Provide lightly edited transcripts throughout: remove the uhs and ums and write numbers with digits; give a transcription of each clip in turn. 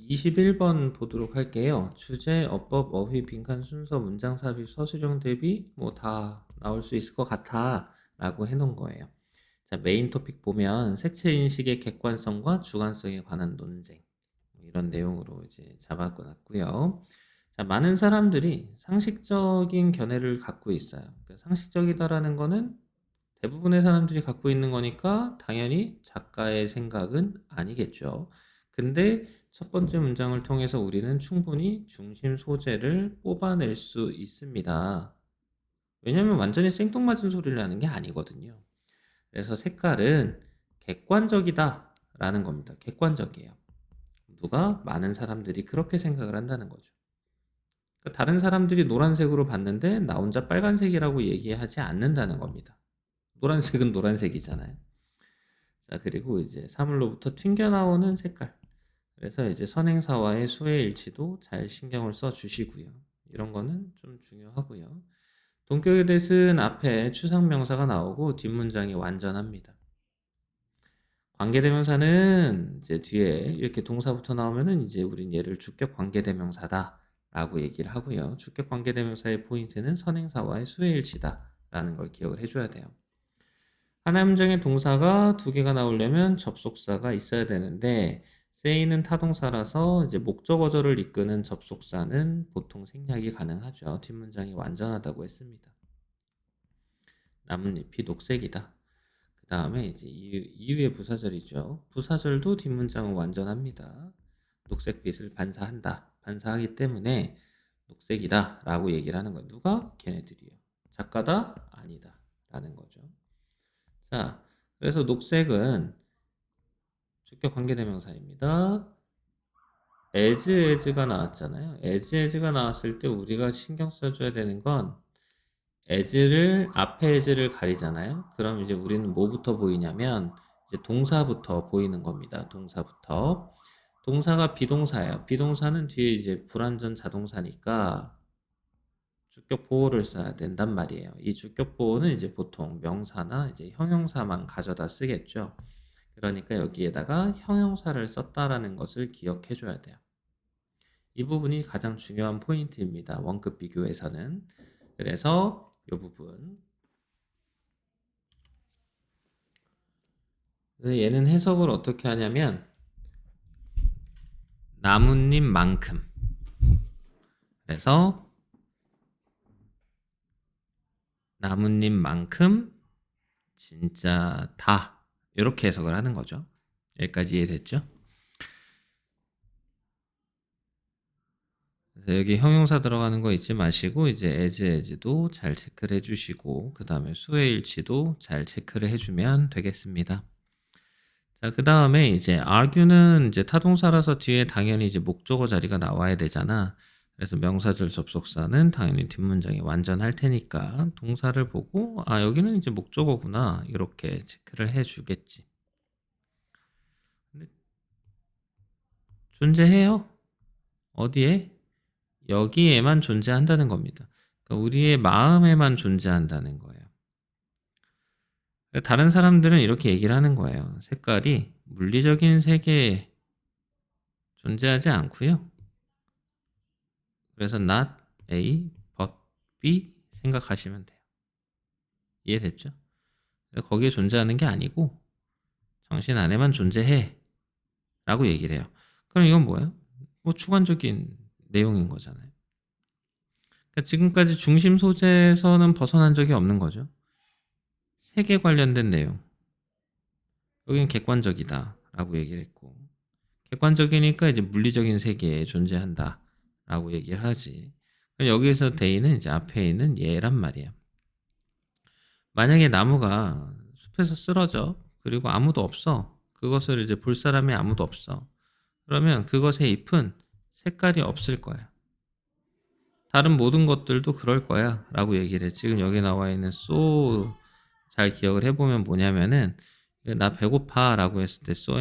21번 보도록 할게요. 주제, 어법, 어휘, 빈칸 순서, 문장 삽입, 서술형 대비 뭐 다 나올 수 있을 것 같아 라고 해놓은 거예요. 자, 메인 토픽 보면 색채 인식의 객관성과 주관성에 관한 논쟁 뭐 이런 내용으로 이제 잡아놨고요. 자, 많은 사람들이 상식적인 견해를 갖고 있어요. 그러니까 상식적이다라는 거는 대부분의 사람들이 갖고 있는 거니까 당연히 작가의 생각은 아니겠죠. 근데 첫 번째 문장을 통해서 우리는 충분히 중심 소재를 뽑아낼 수 있습니다. 왜냐면 완전히 생뚱맞은 소리를 하는 게 아니거든요. 그래서 색깔은 객관적이다 라는 겁니다. 객관적이에요. 누가? 많은 사람들이 그렇게 생각을 한다는 거죠. 그러니까 다른 사람들이 노란색으로 봤는데 나 혼자 빨간색이라고 얘기하지 않는다는 겁니다. 노란색은 노란색이잖아요. 자, 그리고 이제 사물로부터 튕겨나오는 색깔. 그래서 이제 선행사와의 수의 일치도 잘 신경을 써 주시고요. 이런 거는 좀 중요하고요. 동격의 대신 앞에 추상명사가 나오고 뒷문장이 완전합니다. 관계대명사는 이제 뒤에 이렇게 동사부터 나오면은 이제 우린 얘를 주격 관계대명사다 라고 얘기를 하고요. 주격 관계대명사의 포인트는 선행사와의 수의 일치다 라는 걸 기억을 해줘야 돼요. 하나의 문장에 동사가 두 개가 나오려면 접속사가 있어야 되는데 say는 타동사라서 이제 목적어절을 이끄는 접속사는 보통 생략이 가능하죠. 뒷문장이 완전하다고 했습니다. 나뭇잎이 녹색이다. 그 다음에 이제 이유의 부사절이죠. 부사절도 뒷문장은 완전합니다. 녹색빛을 반사한다. 반사하기 때문에 녹색이다 라고 얘기를 하는 거예요. 누가? 걔네들이요. 작가다? 아니다 라는 거죠. 자, 그래서 녹색은 주격 관계대명사입니다. as가 나왔잖아요. as가 나왔을 때 우리가 신경 써줘야 되는 건 as를 앞에 as를 가리잖아요. 그럼 이제 우리는 뭐부터 보이냐면 이제 동사부터 보이는 겁니다. 동사부터. 동사가 비동사예요. 비동사는 뒤에 이제 불완전 자동사니까 주격 보호를 써야 된단 말이에요. 이 주격 보호는 이제 보통 명사나 이제 형용사만 가져다 쓰겠죠. 그러니까 여기에다가 형용사를 썼다라는 것을 기억해 줘야 돼요. 이 부분이 가장 중요한 포인트입니다. 원급 비교에서는. 그래서 이 부분. 그래서 얘는 해석을 어떻게 하냐면 나뭇잎만큼. 그래서 나뭇잎만큼 진짜 다 이렇게 해석을 하는 거죠. 여기까지 이해됐죠? 그래서 여기 형용사 들어가는 거 잊지 마시고 이제 as도 잘 체크를 해주시고 그 다음에 수의 일치도 잘 체크를 해주면 되겠습니다. 자, 그 다음에 이제 argue는 이제 타동사라서 뒤에 당연히 이제 목적어 자리가 나와야 되잖아. 그래서 명사절 접속사는 당연히 뒷문장이 완전할 테니까 동사를 보고 아 여기는 이제 목적어구나 이렇게 체크를 해주겠지. 근데 존재해요? 어디에? 여기에만 존재한다는 겁니다. 그러니까 우리의 마음에만 존재한다는 거예요. 다른 사람들은 이렇게 얘기를 하는 거예요. 색깔이 물리적인 세계에 존재하지 않고요. 그래서 not A, but B 생각하시면 돼요. 이해됐죠? 거기에 존재하는 게 아니고 당신 안에만 존재해 라고 얘기를 해요. 그럼 이건 뭐예요? 뭐 주관적인 내용인 거잖아요. 그러니까 지금까지 중심 소재에서는 벗어난 적이 없는 거죠. 세계 관련된 내용. 여기는 객관적이다 라고 얘기를 했고 객관적이니까 이제 물리적인 세계에 존재한다 라고 얘기를 하지. 여기에서 데이는 이제 앞에 있는 얘란 말이에요. 만약에 나무가 숲에서 쓰러져 그리고 아무도 없어. 그것을 이제 볼 사람이 아무도 없어. 그러면 그것의 잎은 색깔이 없을 거야. 다른 모든 것들도 그럴 거야 라고 얘기를 해. 지금 여기 나와 있는 so 잘 기억을 해보면 뭐냐면은 나 배고파 라고 했을 때 so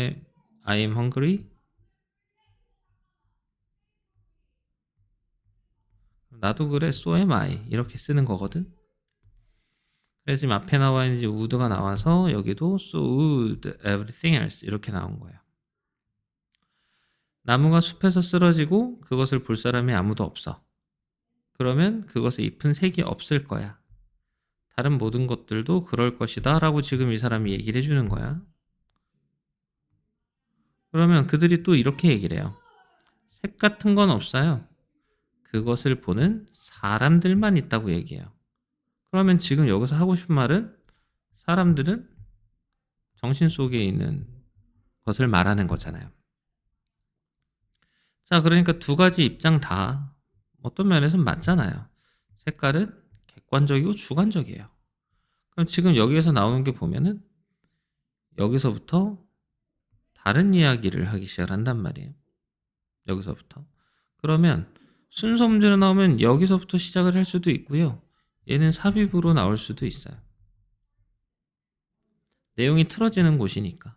I'm hungry 나도 그래 so am I 이렇게 쓰는 거거든. 그래서 지금 앞에 나와 있는 would가 나와서 여기도 so would everything else 이렇게 나온 거예요. 나무가 숲에서 쓰러지고 그것을 볼 사람이 아무도 없어. 그러면 그것의 잎은 색이 없을 거야. 다른 모든 것들도 그럴 것이다 라고 지금 이 사람이 얘기를 해주는 거야. 그러면 그들이 또 이렇게 얘기를 해요. 색 같은 건 없어요. 그것을 보는 사람들만 있다고 얘기해요. 그러면 지금 여기서 하고 싶은 말은 사람들은 정신 속에 있는 것을 말하는 거잖아요. 자, 그러니까 두 가지 입장 다 어떤 면에서는 맞잖아요. 색깔은 객관적이고 주관적이에요. 그럼 지금 여기에서 나오는 게 보면은 여기서부터 다른 이야기를 하기 시작을 한단 말이에요. 여기서부터. 그러면 순서 문제로 나오면 여기서부터 시작을 할 수도 있고요. 얘는 삽입으로 나올 수도 있어요. 내용이 틀어지는 곳이니까.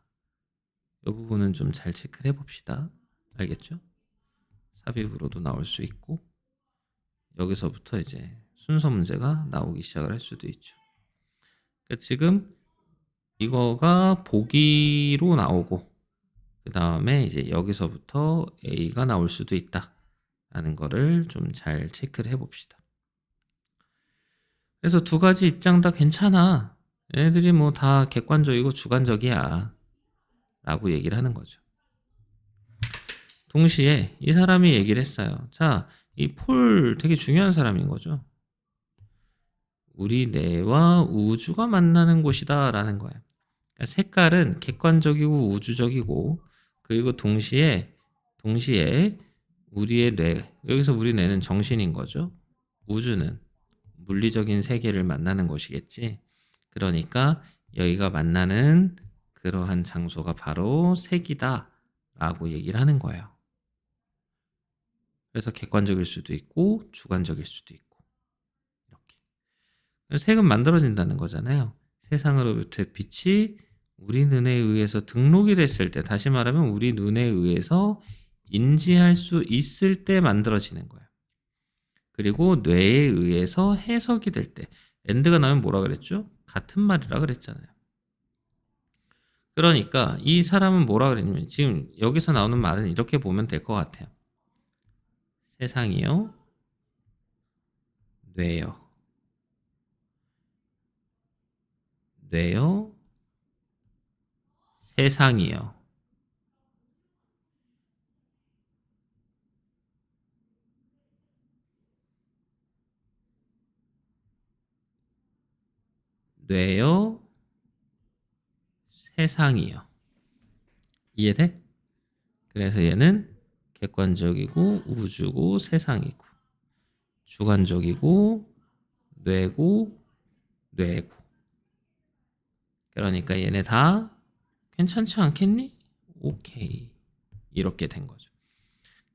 이 부분은 좀 잘 체크를 해봅시다. 알겠죠? 삽입으로도 나올 수 있고 여기서부터 이제 순서 문제가 나오기 시작을 할 수도 있죠. 그러니까 지금 이거가 보기로 나오고 그 다음에 이제 여기서부터 A가 나올 수도 있다 라는 거를 좀 잘 체크를 해봅시다. 그래서 두 가지 입장 다 괜찮아. 얘네들이 뭐 다 객관적이고 주관적이야 라고 얘기를 하는 거죠. 동시에 이 사람이 얘기를 했어요. 자, 이 폴 되게 중요한 사람인 거죠. 우리 뇌와 우주가 만나는 곳이다 라는 거예요. 그러니까 색깔은 객관적이고 우주적이고 그리고 동시에 우리의 뇌, 여기서 우리 뇌는 정신인 거죠. 우주는 물리적인 세계를 만나는 곳이겠지. 그러니까 여기가 만나는 그러한 장소가 바로 색이다 라고 얘기를 하는 거예요. 그래서 객관적일 수도 있고 주관적일 수도 있고 이렇게. 색은 만들어진다는 거잖아요. 세상으로부터의 빛이 우리 눈에 의해서 등록이 됐을 때, 다시 말하면 우리 눈에 의해서 인지할 수 있을 때 만들어지는 거예요. 그리고 뇌에 의해서 해석이 될 때, 엔드가 나오면 뭐라 그랬죠? 같은 말이라 그랬잖아요. 그러니까 이 사람은 뭐라 그랬냐면 지금 여기서 나오는 말은 이렇게 보면 될 것 같아요. 세상이요, 뇌요, 뇌요, 세상이요. 뇌요, 세상이요. 이해돼? 그래서 얘는 객관적이고 우주고 세상이고 주관적이고 뇌고 뇌고. 그러니까 얘네 다 괜찮지 않겠니? 오케이. 이렇게 된 거죠.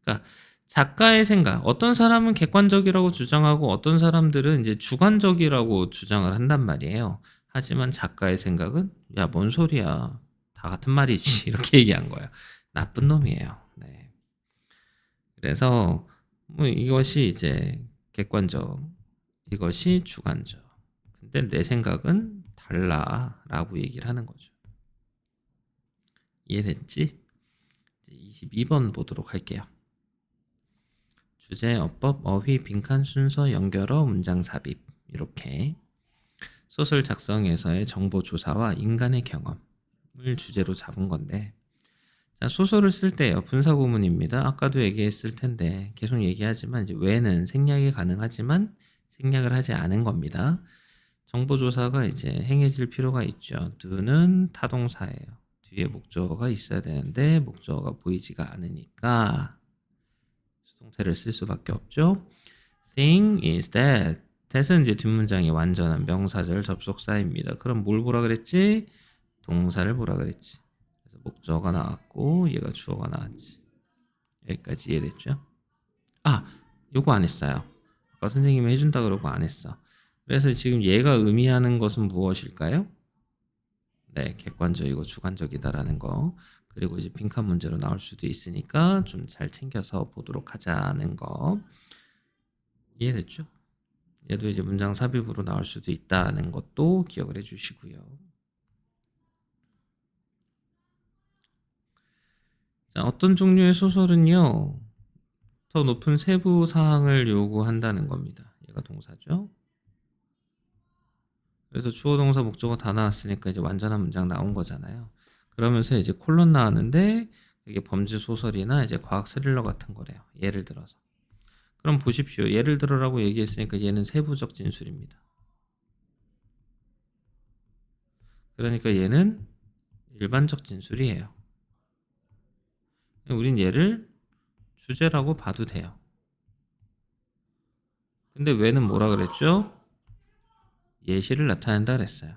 그러니까 작가의 생각, 어떤 사람은 객관적이라고 주장하고 어떤 사람들은 이제 주관적이라고 주장을 한단 말이에요. 하지만 작가의 생각은 야, 뭔 소리야. 다 같은 말이지. 이렇게 얘기한 거예요. 나쁜 놈이에요. 네. 그래서 뭐 이것이 이제 객관적, 이것이 주관적. 근데 내 생각은 달라라고 얘기를 하는 거죠. 이해됐지? 22번 보도록 할게요. 주제, 어법, 어휘, 빈칸, 순서, 연결어, 문장 삽입. 이렇게 소설 작성에서의 정보 조사와 인간의 경험을 주제로 잡은 건데, 자, 소설을 쓸 때요, 분사 구문입니다. 아까도 얘기했을 텐데 계속 얘기하지만 이제 왜는 생략이 가능하지만 생략을 하지 않은 겁니다. 정보 조사가 이제 행해질 필요가 있죠. do는 타동사예요. 뒤에 목적어가 있어야 되는데 목적어가 보이지가 않으니까 수동태를 쓸 수밖에 없죠. Thing is that. that은 이제 뒷문장이 완전한 명사절 접속사입니다. 그럼 뭘 보라 그랬지? 동사를 보라 그랬지. 그래서 목적어가 나왔고 얘가 주어가 나왔지. 여기까지 이해됐죠? 아, 요거 안 했어요. 아까 선생님이 해준다 그러고 안 했어. 그래서 지금 얘가 의미하는 것은 무엇일까요? 네, 객관적이고 주관적이다라는 거. 그리고 이제 빈칸 문제로 나올 수도 있으니까 좀 잘 챙겨서 보도록 하자는 거. 이해됐죠? 얘도 이제 문장 삽입으로 나올 수도 있다는 것도 기억을 해주시고요. 자, 어떤 종류의 소설은요, 더 높은 세부 사항을 요구한다는 겁니다. 얘가 동사죠. 그래서 주어, 동사, 목적어 다 나왔으니까 이제 완전한 문장 나온 거잖아요. 그러면서 이제 콜론 나왔는데 이게 범죄 소설이나 이제 과학 스릴러 같은 거래요. 예를 들어서. 그럼 보십시오. 예를 들어라고 얘기했으니까 얘는 세부적 진술입니다. 그러니까 얘는 일반적 진술이에요. 우린 얘를 주제라고 봐도 돼요. 근데 왜는 뭐라 그랬죠? 예시를 나타낸다 그랬어요.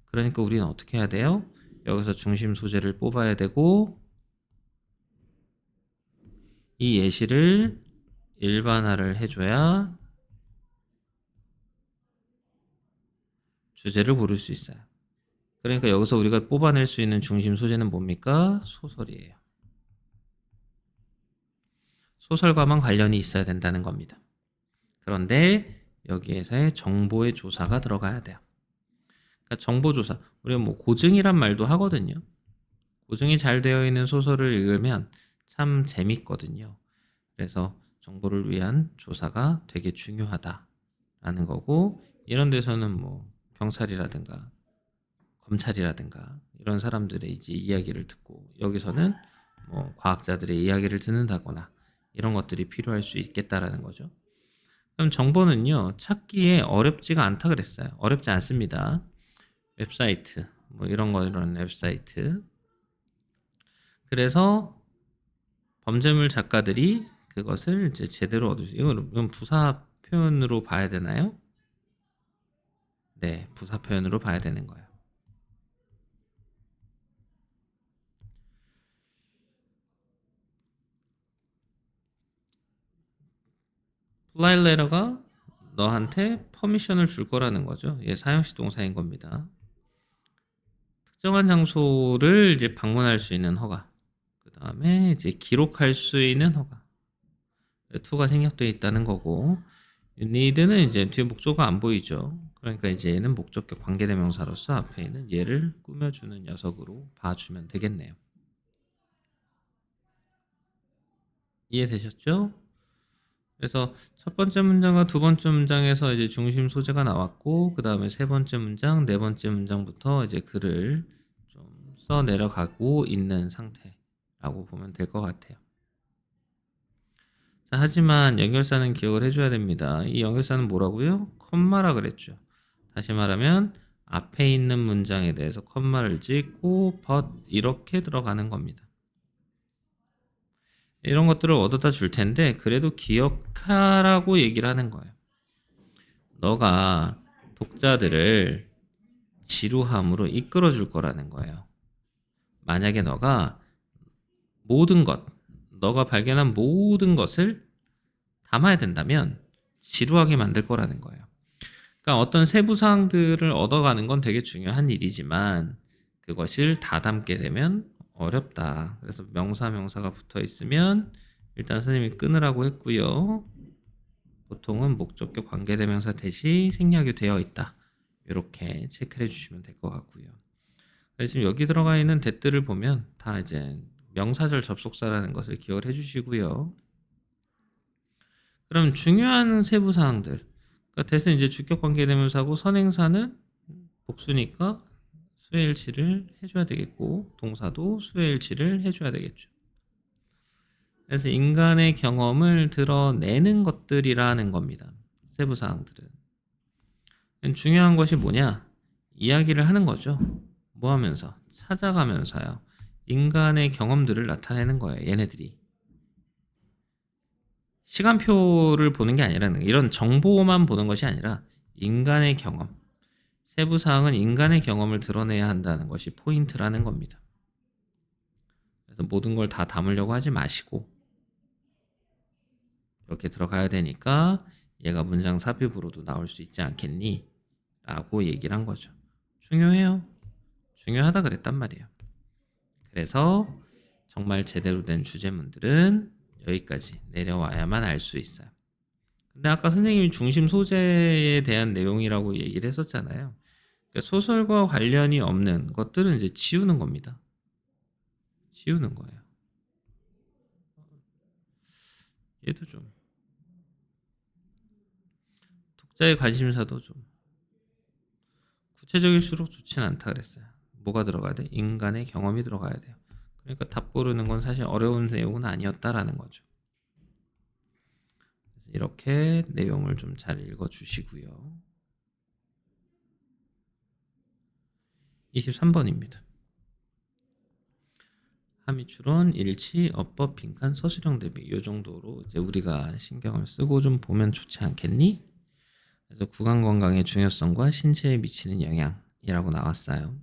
그러니까 우리는 어떻게 해야 돼요? 여기서 중심 소재를 뽑아야 되고 이 예시를 일반화를 해줘야 주제를 고를 수 있어요. 그러니까 여기서 우리가 뽑아낼 수 있는 중심 소재는 뭡니까? 소설이에요. 소설과만 관련이 있어야 된다는 겁니다. 그런데 여기에서의 정보의 조사가 들어가야 돼요. 그러니까 정보조사, 우리가 뭐 고증이란 말도 하거든요. 고증이 잘 되어 있는 소설을 읽으면 참 재밌거든요. 그래서 정보를 위한 조사가 되게 중요하다라는 거고, 이런 데서는 뭐 경찰이라든가 검찰이라든가 이런 사람들의 이제 이야기를 듣고, 여기서는 뭐 과학자들의 이야기를 듣는다거나 이런 것들이 필요할 수 있겠다라는 거죠. 그럼 정보는요, 찾기에 어렵지가 않다 그랬어요. 어렵지 않습니다. 웹사이트, 뭐 이런 웹사이트. 그래서 범죄물 작가들이 그것을 이제 제대로 얻을 수, 이건 부사 표현으로 봐야 되나요? 네, 부사 표현으로 봐야 되는 거예요. 플라이 레터가 너한테 퍼미션을 줄 거라는 거죠. 얘 사형식 동사인 겁니다. 특정한 장소를 이제 방문할 수 있는 허가. 그 다음에 이제 기록할 수 있는 허가. to가 생략되어 있다는 거고, need는 이제 뒤에 목적어가 안 보이죠. 그러니까 이제 얘는 목적격 관계대명사로서 앞에 있는 얘를 꾸며주는 녀석으로 봐주면 되겠네요. 이해되셨죠? 그래서 첫 번째 문장과 두 번째 문장에서 이제 중심 소재가 나왔고, 그 다음에 세 번째 문장, 네 번째 문장부터 이제 글을 좀 써 내려가고 있는 상태라고 보면 될 것 같아요. 자, 하지만 연결사는 기억을 해줘야 됩니다. 이 연결사는 뭐라고요? 컴마라 그랬죠. 다시 말하면 앞에 있는 문장에 대해서 컴마를 찍고 but 이렇게 들어가는 겁니다. 이런 것들을 얻어다 줄 텐데 그래도 기억하라고 얘기를 하는 거예요. 너가 독자들을 지루함으로 이끌어 줄 거라는 거예요. 만약에 너가 모든 것, 너가 발견한 모든 것을 담아야 된다면 지루하게 만들 거라는 거예요. 그러니까 어떤 세부 사항들을 얻어가는 건 되게 중요한 일이지만 그것을 다 담게 되면 어렵다. 그래서 명사가 붙어 있으면 일단 선생님이 끊으라고 했고요. 보통은 목적격 관계대명사 대시 생략이 되어 있다. 이렇게 체크를 해주시면 될 것 같고요. 지금 여기 들어가 있는 that들을 보면 다 이제 명사절 접속사라는 것을 기억을 해주시고요. 그럼 중요한 세부 사항들. 그러니까 that은 이제 주격 관계대명사고 선행사는 복수니까 수의 일치를 해줘야 되겠고 동사도 수의 일치를 해줘야 되겠죠. 그래서 인간의 경험을 드러내는 것들이라는 겁니다. 세부 사항들은. 중요한 것이 뭐냐? 이야기를 하는 거죠. 뭐 하면서? 찾아가면서요. 인간의 경험들을 나타내는 거예요. 얘네들이. 시간표를 보는 게 아니라 이런 정보만 보는 것이 아니라 인간의 경험. 세부 사항은 인간의 경험을 드러내야 한다는 것이 포인트라는 겁니다. 그래서 모든 걸 다 담으려고 하지 마시고 이렇게 들어가야 되니까 얘가 문장 삽입으로도 나올 수 있지 않겠니? 라고 얘기를 한 거죠. 중요해요. 중요하다 그랬단 말이에요. 그래서 정말 제대로 된 주제문들은 여기까지 내려와야만 알 수 있어요. 근데 아까 선생님이 중심 소재에 대한 내용이라고 얘기를 했었잖아요. 그러니까 소설과 관련이 없는 것들은 이제 지우는 겁니다. 지우는 거예요. 얘도 좀 독자의 관심사도 좀 구체적일수록 좋지는 않다 그랬어요. 뭐가 들어가야 돼? 인간의 경험이 들어가야 돼요. 그러니까 답 고르는 건 사실 어려운 내용은 아니었다라는 거죠. 그래서 이렇게 내용을 좀 잘 읽어주시고요. 23번입니다. 함의추론, 일치, 어법, 빈칸, 서술형 대비 이 정도로 이제 우리가 신경을 쓰고 좀 보면 좋지 않겠니? 그래서 구강 건강의 중요성과 신체에 미치는 영향이라고 나왔어요.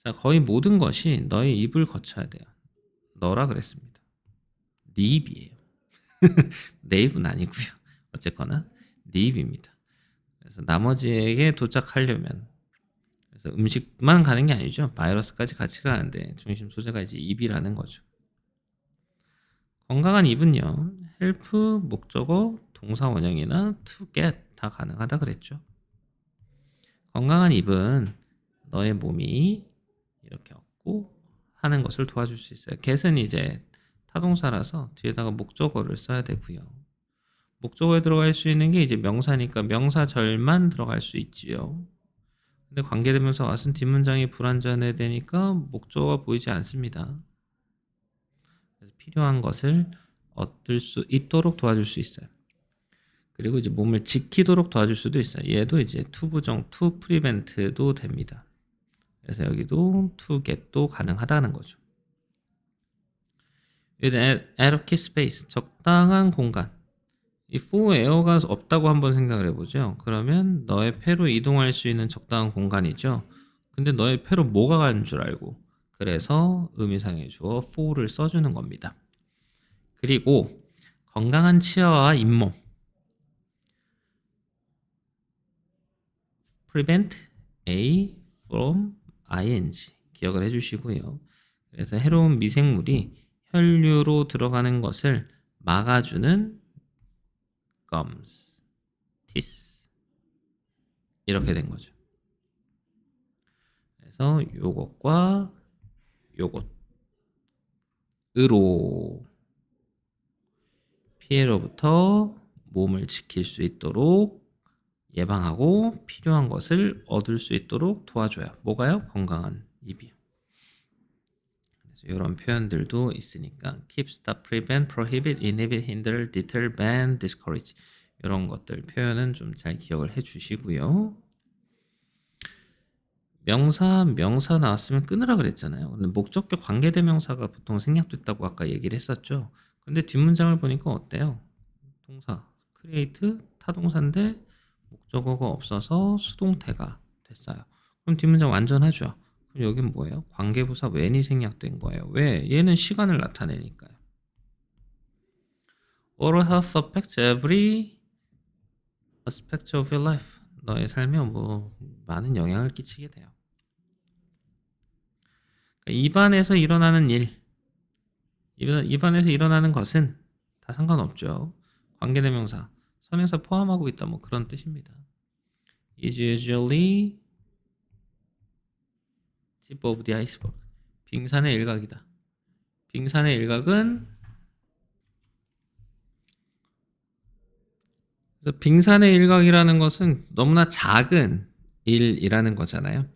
자, 거의 모든 것이 너의 입을 거쳐야 돼요. 너라 그랬습니다. 네 입이에요. 내 입은 아니고요. 어쨌거나 네 입입니다. 그래서 나머지에게 도착하려면 그래서 음식만 가는 게 아니죠. 바이러스까지 같이 가는데 중심 소재가 이제 입이라는 거죠. 건강한 입은요. help, 목적어, 동사 원형이나 to get 다 가능하다 그랬죠. 건강한 입은 너의 몸이 이렇게 얻고 하는 것을 도와줄 수 있어요. get은 이제 타동사라서 뒤에다가 목적어를 써야 되고요. 목적어에 들어갈 수 있는 게 이제 명사니까 명사절만 들어갈 수 있지요. 근데 관계대명사 왓은 뒷문장이 불완전해되니까 목적어가 보이지 않습니다. 그래서 필요한 것을 얻을 수 있도록 도와줄 수 있어요. 그리고 이제 몸을 지키도록 도와줄 수도 있어요. 얘도 이제 to 부정, to prevent도 됩니다. 그래서 여기도 to get도 가능하다는 거죠. adequate space, 적당한 공간. 이 for air가 없다고 한번 생각을 해보죠. 그러면 너의 폐로 이동할 수 있는 적당한 공간이죠. 근데 너의 폐로 뭐가 가는 줄 알고 그래서 의미상의 주어 for를 써주는 겁니다. 그리고 건강한 치아와 잇몸 prevent A from ing 기억을 해주시고요. 그래서 해로운 미생물이 혈류로 들어가는 것을 막아주는 gums, teeth 이렇게 된 거죠. 그래서 요것과 요것으로 피해로부터 몸을 지킬 수 있도록 예방하고 필요한 것을 얻을 수 있도록 도와줘요. 뭐가요? 건강한 입이요. 그래서 이런 표현들도 있으니까 keep, stop, prevent, prohibit, inhibit, hinder, deter, ban, discourage 이런 것들 표현은 좀 잘 기억을 해주시고요. 명사 나왔으면 끊으라 그랬잖아요. 근데 목적격 관계대명사가 보통 생략됐다고 아까 얘기를 했었죠. 근데 뒷문장을 보니까 어때요? 동사 create 타동사인데 목적어가 없어서 수동태가 됐어요. 그럼 뒷문장 완전하죠. 그럼 여긴 뭐예요? 관계부사 when이 생략된 거예요. 왜? 얘는 시간을 나타내니까요. Oral health affects every aspect of your life. 너의 삶에 뭐 많은 영향을 끼치게 돼요. 입안에서 일어나는 일, 입안에서 일어나는 것은 다 상관없죠. 관계대명사, 선행사 포함하고 있다 뭐 그런 뜻입니다. is usually tip of the iceberg. 빙산의 일각이다. 빙산의 일각은 그래서 빙산의 일각이라는 것은 너무나 작은 일이라는 거잖아요.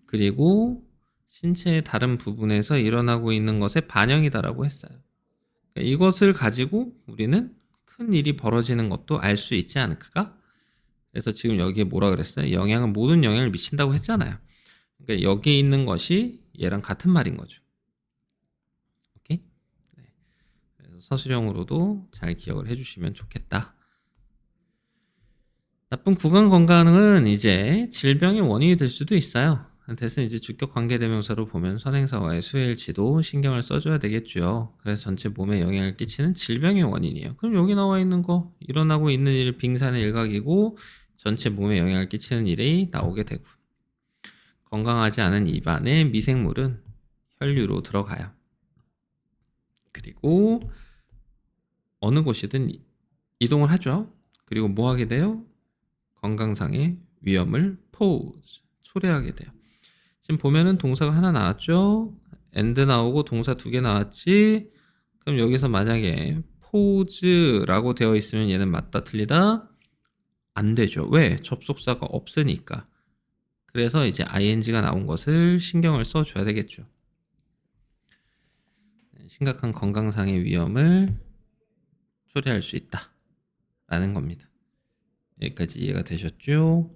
그리고 신체의 다른 부분에서 일어나고 있는 것의 반영이다라고 했어요. 그러니까 이것을 가지고 우리는 큰 일이 벌어지는 것도 알 수 있지 않을까? 그래서 지금 여기에 뭐라 그랬어요? 영향은 모든 영향을 미친다고 했잖아요. 그러니까 여기 있는 것이 얘랑 같은 말인 거죠. 오케이? 네. 그래서 서술형으로도 잘 기억을 해주시면 좋겠다. 나쁜 구강 건강은 이제 질병의 원인이 될 수도 있어요. 대신 이제 주격 관계대명사로 보면 선행사와의 수일치도 신경을 써줘야 되겠죠. 그래서 전체 몸에 영향을 끼치는 질병의 원인이에요. 그럼 여기 나와 있는 거 일어나고 있는 일 빙산의 일각이고 전체 몸에 영향을 끼치는 일이 나오게 되고 건강하지 않은 입안에 미생물은 혈류로 들어가요. 그리고 어느 곳이든 이동을 하죠. 그리고 뭐 하게 돼요? 건강상의 위험을 초래하게 돼요. 지금 보면은 동사가 하나 나왔죠. and 나오고 동사 2개 나왔지. 그럼 여기서 만약에 suppose라고 되어 있으면 얘는 맞다 틀리다 안 되죠. 왜? 접속사가 없으니까. 그래서 이제 ing가 나온 것을 신경을 써줘야 되겠죠. 심각한 건강상의 위험을 초래할 수 있다 라는 겁니다. 여기까지 이해가 되셨죠?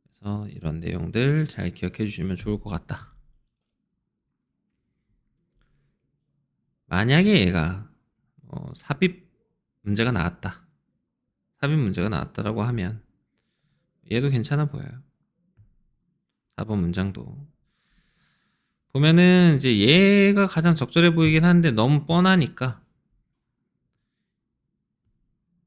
그래서 이런 내용들 잘 기억해 주시면 좋을 것 같다. 만약에 얘가 삽입 문제가 나왔다. 삽입 문제가 나왔다라고 하면 얘도 괜찮아 보여요. 4번 문장도 보면은 이제 얘가 가장 적절해 보이긴 한데 너무 뻔하니까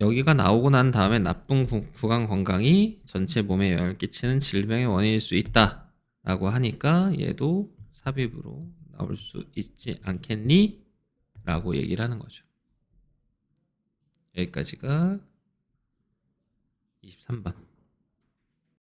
여기가 나오고 난 다음에 나쁜 구강 건강이 전체 몸에 영향을 끼치는 질병의 원인일 수 있다 라고 하니까 얘도 삽입으로 나올 수 있지 않겠니? 라고 얘기를 하는 거죠. 여기까지가 23번